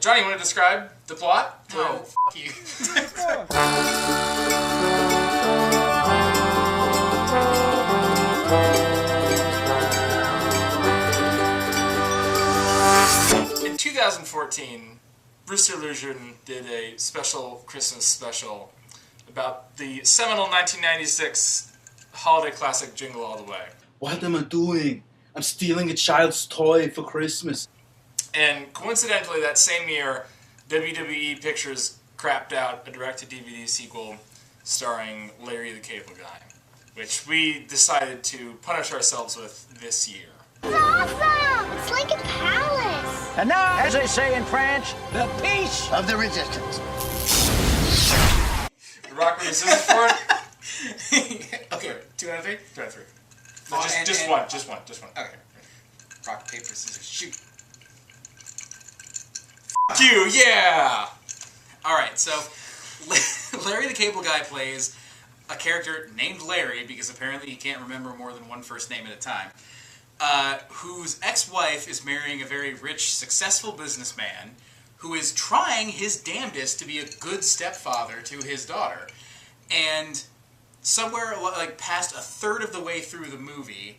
Johnny, you want to describe the plot? Oh, f*** you. In 2014, Brewster Illusion did a special Christmas special about the seminal 1996 holiday classic Jingle All the Way. What am I doing? I'm stealing a child's toy for Christmas. And coincidentally, that same year, WWE Pictures crapped out a direct-to-DVD sequel starring Larry the Cable Guy, which we decided to punish ourselves with this year. It's awesome! It's like a palace! And now, as they say in French, the peace of the resistance. Rock, paper, scissors for it? Okay, 2 out of 3? 2 out of 3. No, just one. Okay. Rock, paper, scissors, shoot. F*** you, yeah! Alright, so Larry the Cable Guy plays a character named Larry, because apparently he can't remember more than one first name at a time, whose ex-wife is marrying a very rich, successful businessman who is trying his damnedest to be a good stepfather to his daughter. And somewhere like past a third of the way through the movie,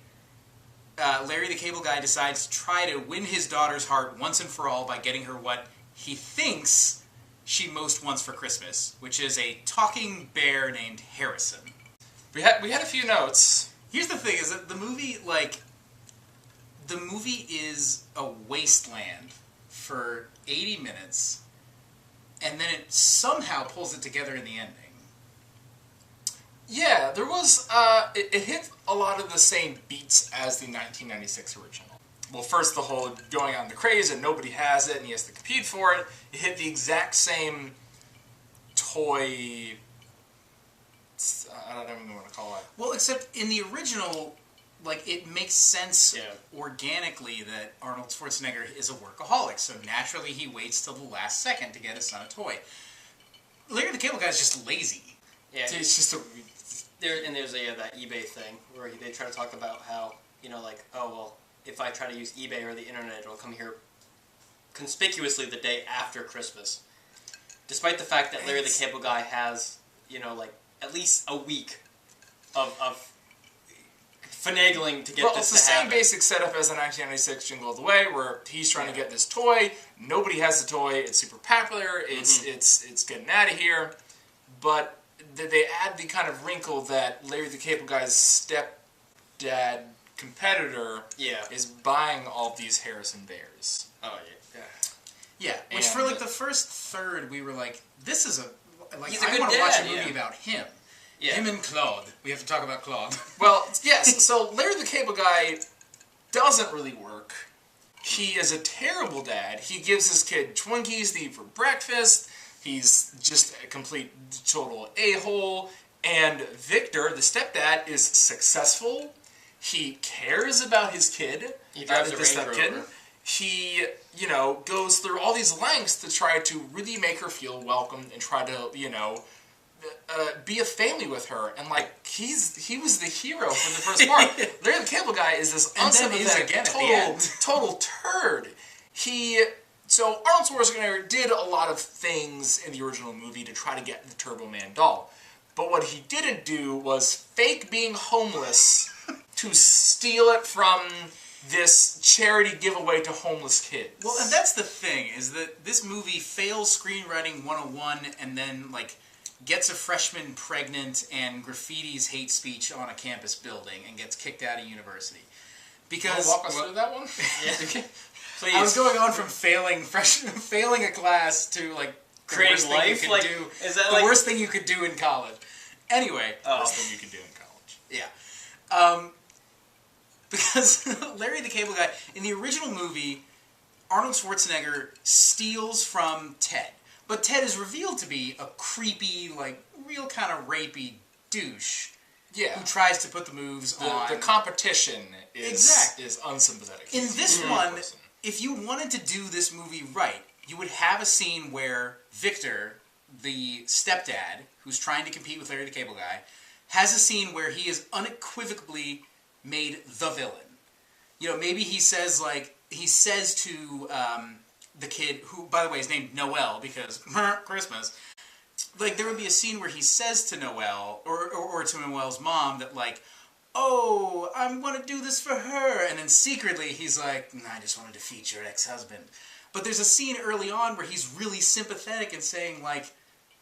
Larry the Cable Guy decides to try to win his daughter's heart once and for all by getting her what he thinks she most wants for Christmas, which is a talking bear named Harrison. We had a few notes. Here's the thing, is that the movie is a wasteland for 80 minutes, and then it somehow pulls it together in the ending. Yeah, there was, it hit a lot of the same beats as the 1996 original. Well, first the whole going on the craze and nobody has it and he has to compete for it. It hit the exact same toy, I don't even know what to call it. Well, except in the original, like, it makes sense organically that Arnold Schwarzenegger is a workaholic, so naturally he waits till the last second to get his son a toy. Larry the Cable Guy is just lazy. Yeah, It's just a... there's that eBay thing where they try to talk about how, like, oh, well, if I try to use eBay or the internet, it'll come here conspicuously the day after Christmas. Despite the fact that Larry the Cable Guy has, like, at least a week of finagling to get this to happen. Well, it's the same basic setup as the 1996 Jingle All the Way, where he's trying to get this toy, nobody has the toy, it's super popular, it's getting out of here, but they add the kind of wrinkle that Larry the Cable Guy's stepdad competitor is buying all these Harrison bears. Oh, yeah. Yeah, which for, like, the first third, we were like, this is he's I a good want to watch a dad, movie about him. Yeah. Him and Claude. We have to talk about Claude. Well, yes, so Larry the Cable Guy doesn't really work. He is a terrible dad. He gives his kid Twinkies to eat for breakfast. He's just a complete, total a-hole. And Victor, the stepdad, is successful. He cares about his kid. He drives a this Range kid. Rover. He, goes through all these lengths to try to really make her feel welcome and try to, be a family with her. And, like, he was the hero for the first part. Larry the Cable Guy is this unsympathetic, total turd. So Arnold Schwarzenegger did a lot of things in the original movie to try to get the Turbo Man doll. But what he didn't do was fake being homeless to steal it from this charity giveaway to homeless kids. Well, and that's the thing, is that this movie fails screenwriting 101 and then, like, gets a freshman pregnant and graffitis hate speech on a campus building and gets kicked out of university. Because... walk us through that one? Yeah. Please. I was going on from failing a class to, like, creating life. Is that the worst thing you could do in college? Anyway, worst thing you could do in college. Yeah, because Larry the Cable Guy in the original movie, Arnold Schwarzenegger steals from Ted, but Ted is revealed to be a creepy, like, real kind of rapey douche. Yeah, who tries to put the moves on. The competition is unsympathetic. In this one, if you wanted to do this movie right, you would have a scene where Victor, the stepdad, who's trying to compete with Larry the Cable Guy, has a scene where he is unequivocally made the villain. Maybe he says to the kid, who, by the way, is named Noel because Christmas, like, there would be a scene where he says to Noel, or to Noel's mom, that, like, oh, I want to do this for her, and then secretly he's like, nah, I just want to defeat your ex-husband. But there's a scene early on where he's really sympathetic and saying, like,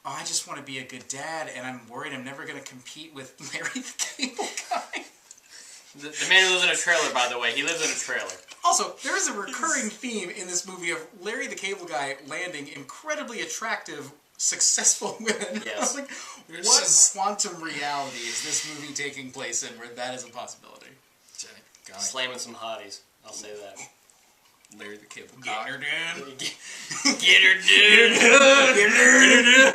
oh, I just want to be a good dad, and I'm worried I'm never going to compete with Larry the Cable Guy. The man who lives in a trailer, by the way, he lives in a trailer. Also, there is a recurring theme in this movie of Larry the Cable Guy landing incredibly attractive, successful women. Yes. Like, what quantum reality is this movie taking place in where that is a possibility? Slamming some hotties, I'll say that. Larry the Cable Guy. Get her done. Get her done. Get her done.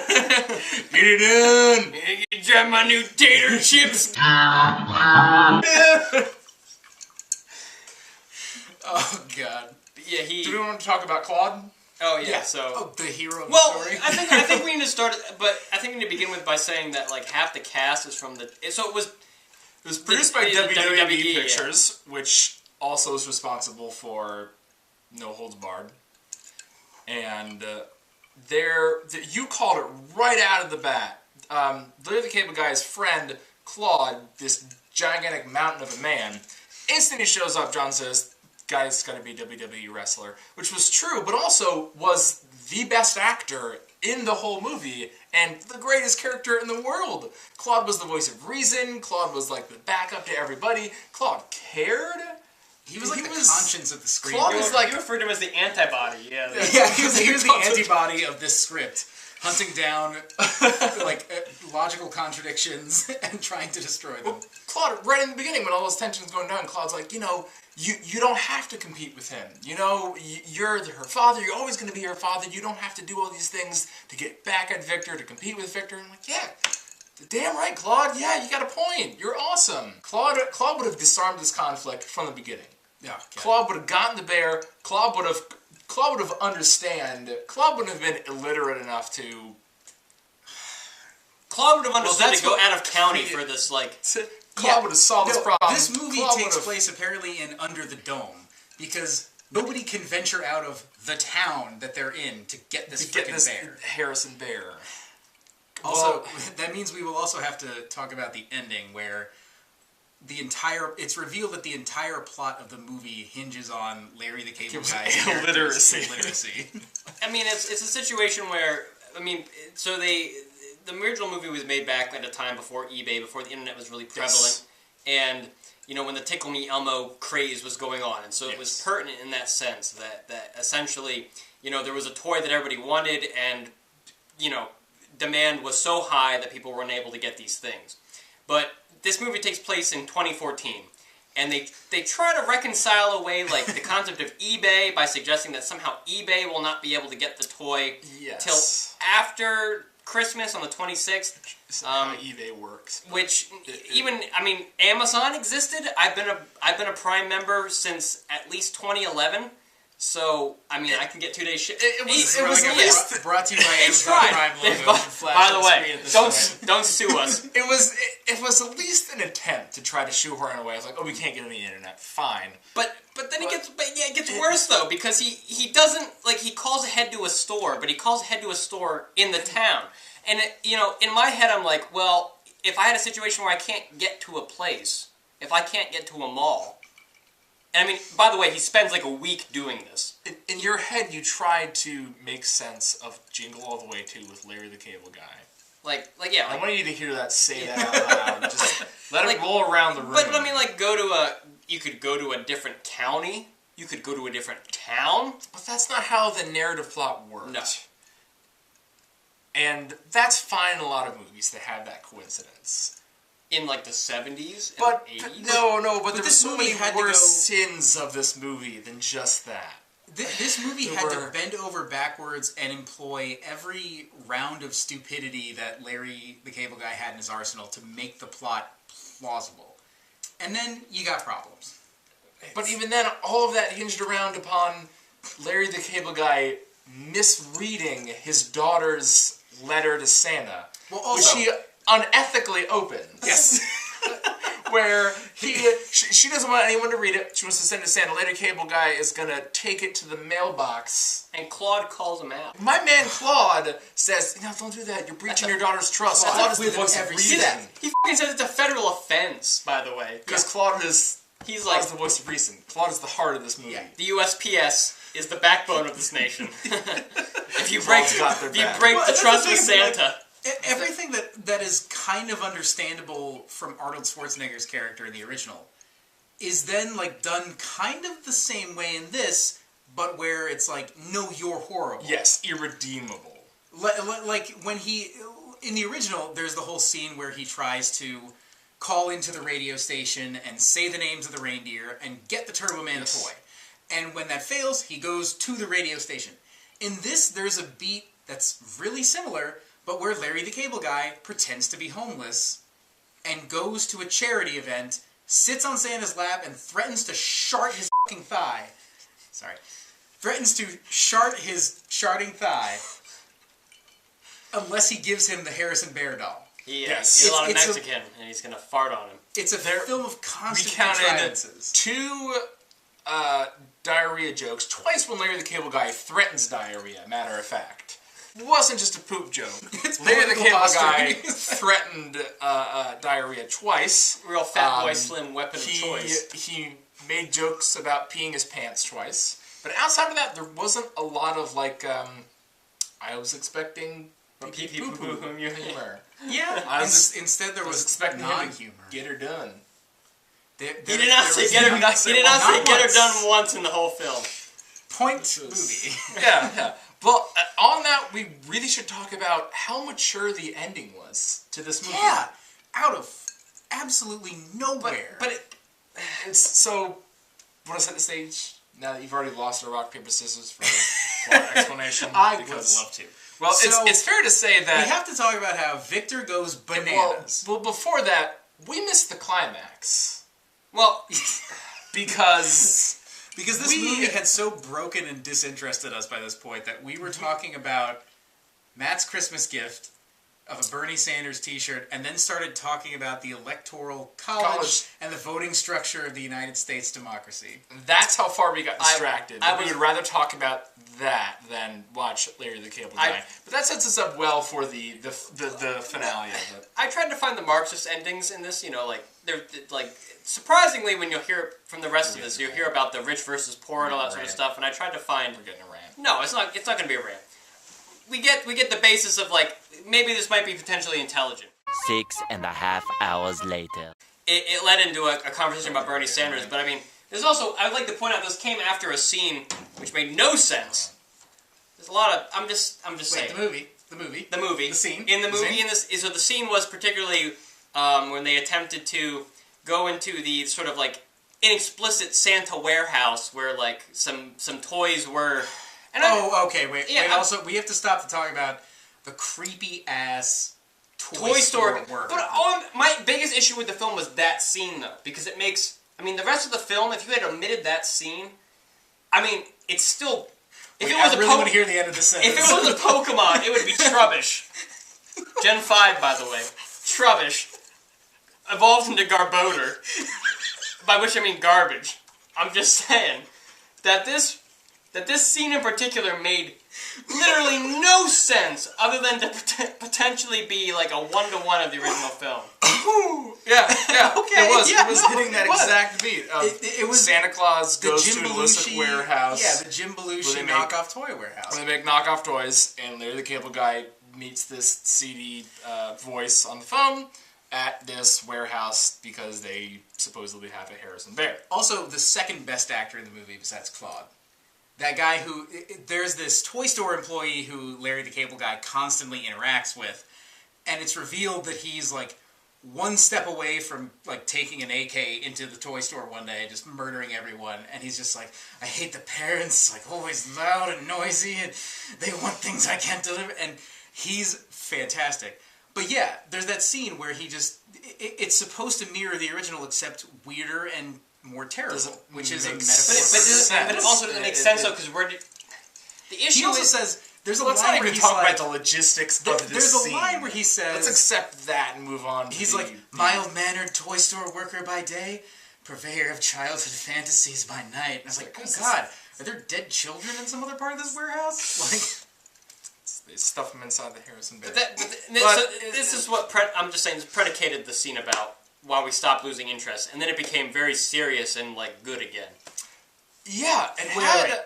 Get her done. You drive my new tater chips. Oh, God. Yeah, he... Do we want to talk about Claude? Oh, yeah, so... Oh, the hero of well, the story? I think we need to start... But I think we need to begin with by saying that, like, half the cast is from the... So it was Produced by WWE yeah. Pictures, which also is responsible for No Holds Barred. And you called it right out of the bat. Larry the Cable Guy's friend, Claude, this gigantic mountain of a man, instantly shows up. John says, guy's got to be a WWE wrestler, which was true, but also was the best actor in the whole movie and the greatest character in the world. Claude was the voice of reason. Claude was like the backup to everybody. Claude cared. He was like the conscience of the screen. Claude was like... You referred to him as the antibody, yeah. Yeah, he was the antibody of this script. Hunting down, like, logical contradictions and trying to destroy them. Well, Claude, right in the beginning, when all this tension's going down, Claude's like, you know, you don't have to compete with him. You know, you're her father. You're always going to be her father. You don't have to do all these things to get back at Victor, to compete with Victor. And I'm like, yeah, damn right, Claude. Yeah, you got a point. You're awesome. Claude would have disarmed this conflict from the beginning. Yeah. Okay. Claude would have gotten the bear. Claude would have understand. Claude wouldn't have been illiterate enough to... Claude would have understood to go out of county for this, like... Claude would have solved this problem. This movie takes place apparently in Under the Dome, because nobody can venture out of the town that they're in to get this frickin' bear. Harrison Bear. Also, that means we will also have to talk about the ending, where it's revealed that the entire plot of the movie hinges on Larry the Cable Guy's illiteracy. I mean, it's a situation where, I mean, so the original movie was made back at a time before eBay, before the internet was really prevalent, and, you know, when the Tickle Me Elmo craze was going on, and so it was pertinent in that sense, that essentially, you know, there was a toy that everybody wanted, and, you know, demand was so high that people were unable to get these things. But this movie takes place in 2014, and they try to reconcile away, like, the concept of eBay by suggesting that somehow eBay will not be able to get the toy till after Christmas on the 26th. How eBay works. Which even, I mean, Amazon existed. I've been a Prime member since at least 2011. So, I mean, I can get 2 days shit. It was at least brought to you by Amazon Prime logo. By the way, don't sue us. It was at least an attempt to try to shoehorn away. I was like, oh, we can't get on the internet. Fine. But then it gets worse though, because he doesn't, like, he calls ahead to a store, but he calls ahead to a store in the town. And you know, in my head, I'm like, well, if I had a situation where I can't get to a place, if I can't get to a mall. And I mean, by the way, he spends like a week doing this. In your head, you tried to make sense of Jingle All the Way 2 with Larry the Cable Guy. Yeah. I want you to hear that, say that out loud. Just let it roll around the room. But I mean, like, you could go to a different county. You could go to a different town. But that's not how the narrative plot works. No. And that's fine in a lot of movies that have that coincidence. In, like, the 70s and but, 80s? No, but there were so many worse sins of this movie than just that. This movie had to bend over backwards and employ every round of stupidity that Larry the Cable Guy had in his arsenal to make the plot plausible. And then you got problems. But even then, all of that hinged around upon Larry the Cable Guy misreading his daughter's letter to Santa, well, also, which he unethically opens. Yes. where she doesn't want anyone to read it. She wants to send it to Santa. Later, Cable Guy is gonna take it to the mailbox, And Claude calls him out. my man Claude says, "No, don't do that. You're breaching your daughter's trust." Claude is the voice of See that? reason. He fucking says it's a federal offense, by the way. Because Claude is He's like, the voice of reason. Claude is the heart of this movie. the USPS is the backbone of this nation. if you Claude's got their back. break Well, the that's trust the with thing, like, Santa. Everything that is kind of understandable from Arnold Schwarzenegger's character in the original is then like done kind of the same way in this, but where it's like, no, you're horrible. Yes, irredeemable. Like when he in the original, there's the whole scene where he tries to call into the radio station and say the names of the reindeer and get the Turbo Man toy. And when that fails, he goes to the radio station. In this, there's a beat that's really similar, but where Larry the Cable Guy pretends to be homeless and goes to a charity event, sits on Santa's lap, and threatens to shart his fucking thigh. Sorry. Threatens to shart his sharting thigh unless he gives him the Harrison Bear doll. Yes. He's a lot of It's Mexican, and he's gonna fart on him. It's a film of We constant counted contrivances. 2 diarrhea jokes. Twice when Larry the Cable Guy threatens diarrhea, matter of fact. It wasn't just a poop joke. Larry the political Cable posturing. Guy threatened diarrhea twice. Real fat boy slim weapon of He choice. he made jokes about peeing his pants twice. But outside of that, there wasn't a lot of like. I was expecting Pee pee poo poo humor. Yeah, I was instead there was expecting him non-humor. to get her done. He did not say get her. He did not say get her done once in the whole film. Point movie. Yeah. Well, on that, we really should talk about how mature the ending was to this movie. Yeah, out of absolutely nowhere. But it's so. Want to set the stage now that you've already lost a rock paper scissors for explanation? I would love to. Well, So, it's fair to say that We have to talk about how Victor goes bananas. Well, before that, we missed the climax Well, because Because this movie had so broken and disinterested us by this point that we were talking about Matt's Christmas gift of a Bernie Sanders t-shirt and then started talking about the Electoral College and the voting structure of the United States democracy. that's how far we got distracted. I we was- would rather talk about that than watch Larry the Cable Guy. But that sets us up well for the finale of it. I tried to find the Marxist endings in this. You know, like they're like surprisingly when you'll hear from the rest of this, you'll hear about the rich versus poor and all that sort of stuff. And I tried to find. We're getting a rant. No, it's not. It's not going to be a rant. We get the basis of like maybe this might be potentially intelligent. 6.5 hours later. It led into a conversation about Bernie Sanders, but I mean, there's also I would like to point out this came after a scene which made no sense. There's a lot of I'm just saying The movie. the scene. in the movie Scene? in this so the scene was particularly when they attempted to go into the sort of like inexplicit Santa warehouse where like some toys were. And Okay, wait. Also, we have to stop to talk about the creepy ass toy store worker. But my biggest issue with the film was that scene, though, because it makes. I mean, the rest of the film, if you had omitted that scene, I mean, it's still. If it was I really want to hear the end of the sentence. If it was a Pokemon, it would be Trubbish. Gen 5, by the way. Trubbish evolved into Garbodor, by which I mean garbage. I'm just saying that this scene in particular made literally no sense other than to potentially be like a one-to-one of the original film. Yeah. Okay, It was hitting that exact beat. It was Santa Claus the goes Jim to an illicit Belushi warehouse. Yeah, the Jim where Belushi they make- knockoff toy warehouse. Where they make knockoff toys, and Larry the Cable Guy meets this seedy voice on the phone at this warehouse because they supposedly have a Harrison Bear. Also, the second best actor in the movie besides Claude. That guy who... There's this toy store employee who Larry the Cable Guy constantly interacts with, and it's revealed that he's, like, one step away from, like, taking an AK into the toy store one day, just murdering everyone, and he's just like, I hate the parents, like, always loud and noisy, and they want things I can't deliver, and he's fantastic. But yeah, there's that scene where he just... It's supposed to mirror the original, except weirder and more terrible, which is a metaphor. But it also doesn't make sense though, because the issue He also is says There's a Let's line not where even he's talk like, about the logistics of this there's scene. a line where he says, let's accept that and move on. He's like, mild-mannered toy store worker by day, purveyor of childhood fantasies by night. And I was like, oh God, are there dead children in some other part of this warehouse? Like, they stuff him inside the Harrison Bear. This is what I'm just saying. This predicated the scene about why we stopped losing interest, and then it became very serious and like good again. Yeah, it wait, had. wait.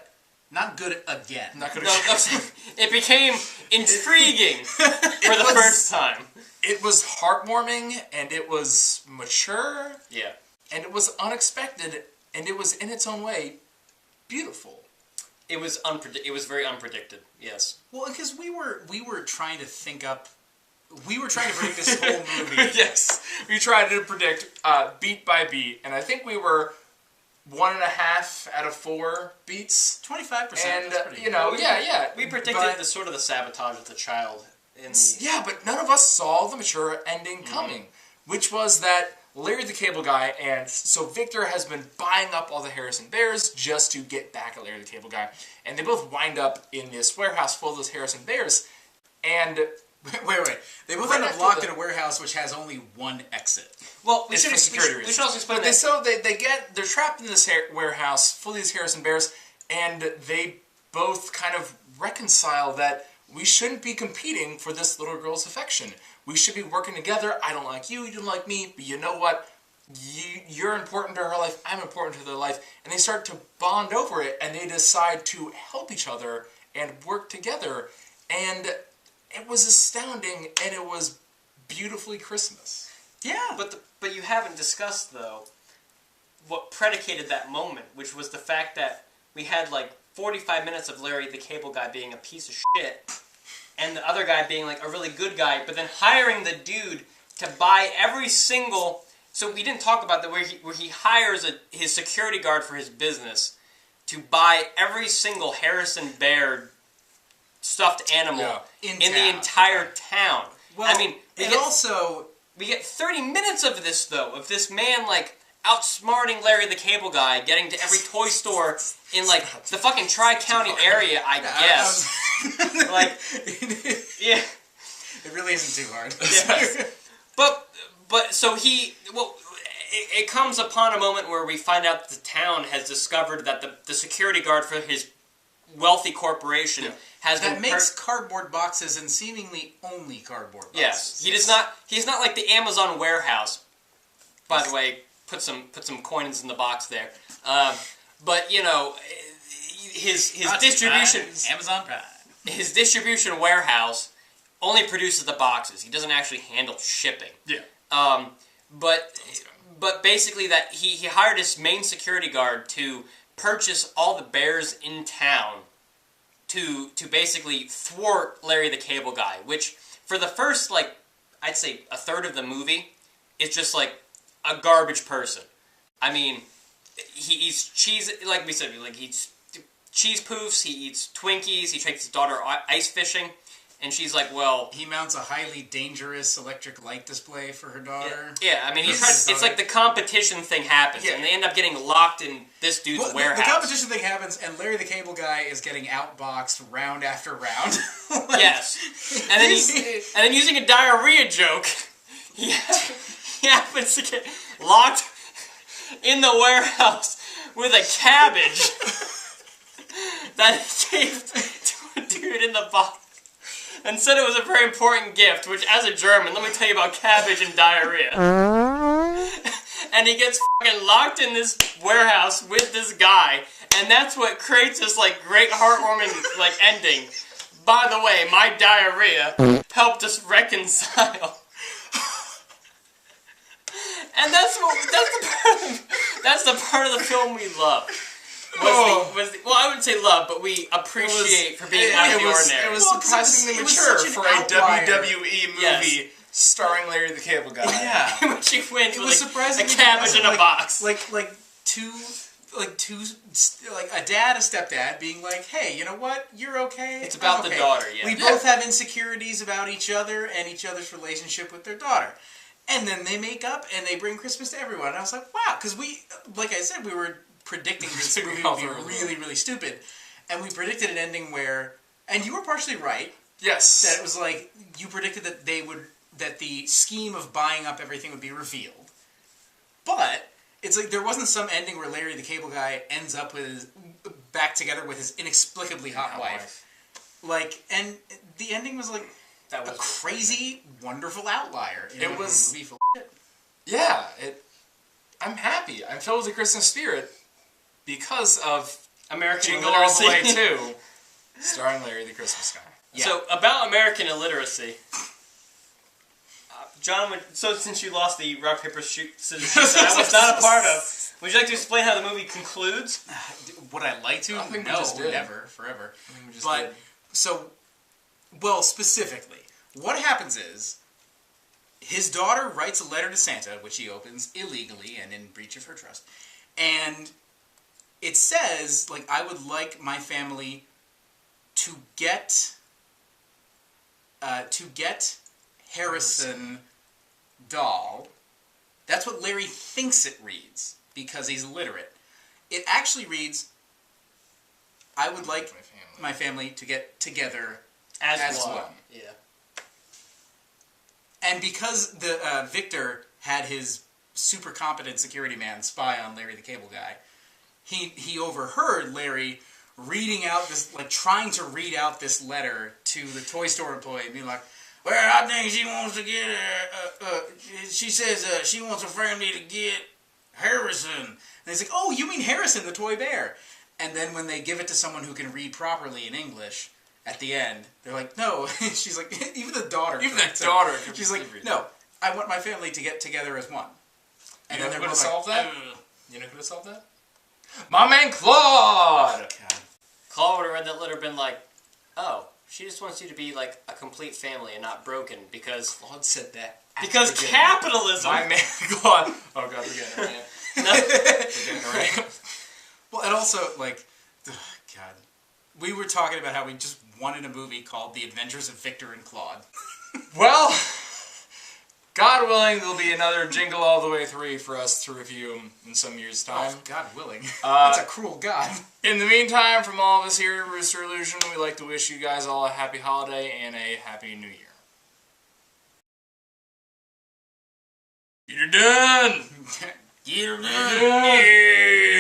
Not good again. Not good No, again. it became intriguing for the first time. It was heartwarming, and it was mature, Yeah. and it was unexpected, and it was in its own way beautiful. It was It was very unpredicted. Yes. Well, because we were trying to think up. We were trying to predict this whole movie. Yes, we tried to predict beat by beat, and I think we were 1.5 out of 4 beats. 25%. And that's pretty you know, good. yeah. We predicted But- the sort of the sabotage of the child. Yeah, but none of us saw the mature ending coming, which was that Larry the Cable Guy, and so Victor has been buying up all the Harrison Bears just to get back at Larry the Cable Guy, and they both wind up in this warehouse full of those Harrison Bears, and Wait. They both Right end up after locked the- in a warehouse which has only one exit. Well, it's for security reasons. We should also explain But they're trapped in this warehouse full of these Harrison Bears, and they both kind of reconcile that we shouldn't be competing for this little girl's affection. We should be working together. I don't like you, you don't like me, but you know what? You're important to her life, I'm important to their life, and they start to bond over it, and they decide to help each other and work together, and it was astounding, and it was beautifully Christmas. Yeah. But you haven't discussed, though, what predicated that moment, which was the fact that we had, like, 45 minutes of Larry the Cable Guy being a piece of shit, and the other guy being, like, a really good guy, but then hiring the dude to buy every single... So we didn't talk about that where he hires his security guard for his business to buy every single Harrison Bear stuffed animal in the entire town. Well, I mean, we get 30 minutes of this, though, of this man, like, outsmarting Larry the Cable Guy, getting to every toy store in, like, the fucking Tri-County area, I guess. Like, yeah. It really isn't too hard. Yes. But, so it comes upon a moment where we find out that the town has discovered that the security guard for his wealthy corporation has That been... makes cardboard boxes and seemingly only cardboard boxes. Yes. He's not like the Amazon warehouse. By the way, put some coins in the box there. But, you know, his distribution... Amazon Prime. His distribution warehouse only produces the boxes. He doesn't actually handle shipping. Yeah. But basically that he hired his main security guard to purchase all the bears in town to basically thwart Larry the Cable Guy, which for the first, like, I'd say a third of the movie is just like a garbage person. I mean, he eats cheese, like we said, like he eats cheese poofs, he eats Twinkies, he takes his daughter ice fishing. And she's like, well... He mounts a highly dangerous electric light display for her daughter. Yeah, I mean, it's like the competition thing happens, and they end up getting locked in this dude's warehouse. The competition thing happens, and Larry the Cable Guy is getting outboxed round after round. Yes. And then using a diarrhea joke, he happens to get locked in the warehouse with a cabbage that he gave to a dude in the box. And said it was a very important gift, which, as a German, let me tell you about cabbage and diarrhea. And he gets fucking locked in this warehouse with this guy, and that's what creates this, like, great heartwarming, like, ending. By the way, my diarrhea helped us reconcile. And that's the part of the film we love. Well, I wouldn't say love, but we appreciate for being out of the ordinary. It was surprisingly mature for a WWE movie starring Larry the Cable Guy. Yeah. Which he wins with surprisingly a cabbage in a box. Like two, like a dad, a stepdad being like, hey, you know what? You're okay. It's about the daughter, yeah. We both have insecurities about each other and each other's relationship with their daughter. And then they make up and they bring Christmas to everyone. And I was like, wow, because we, like I said, we were predicting this movie would be really, really stupid. And we predicted an ending where, And you were partially right. Yes. That it was like, you predicted that that the scheme of buying up everything would be revealed. But it's like there wasn't some ending where Larry the Cable Guy ends up back together with his inexplicably hot wife. Like, and the ending was like That was a crazy, wonderful outlier. It was- a movie full of shit. Yeah, I'm happy. I'm filled with the Christmas spirit because of American Jingle All the illiteracy. Way 2, starring Larry the Christmas Guy. Yeah. So, about American illiteracy. John, so since you lost the rock, paper, scissors, shoot that I was not a part of, would you like to explain how the movie concludes? Would I like to? I think we no, just did. never, forever. We just But, did. so, well, specifically, what happens is, his daughter writes a letter to Santa, which he opens illegally and in breach of her trust, and it says, like, I would like my family to get Harrison doll. That's what Larry thinks it reads, because he's illiterate. It actually reads, I would like my family to get together as one. Yeah. And because the Victor had his super competent security man spy on Larry the Cable Guy, he overheard Larry reading out this, like, trying to read out this letter to the toy store employee, and being like, well, I think she wants to get she says she wants her family to get Harrison. And he's like, oh, you mean Harrison, the toy bear. And then when they give it to someone who can read properly in English, at the end, they're like, no. She's like, even the daughter. She's like, no, I want my family to get together as one. And then who they're would have both like, solved that? "Ugh." You know who would have solved that? My man Claude! God. Claude would have read that letter and been like, oh, she just wants you to be like a complete family and not broken because Claude said that. because capitalism. My man Claude. Oh god, we're getting it right. No. We're getting it right. Well, and also, like, ugh, God. We were talking about how we just wanted a movie called The Adventures of Victor and Claude. Well, God willing, there'll be another Jingle All the Way 3 for us to review in some years' time. Oh, God willing. That's a cruel God. In the meantime, from all of us here at Rooster Illusion, we'd like to wish you guys all a happy holiday and a happy new year. You're done! You're You're done!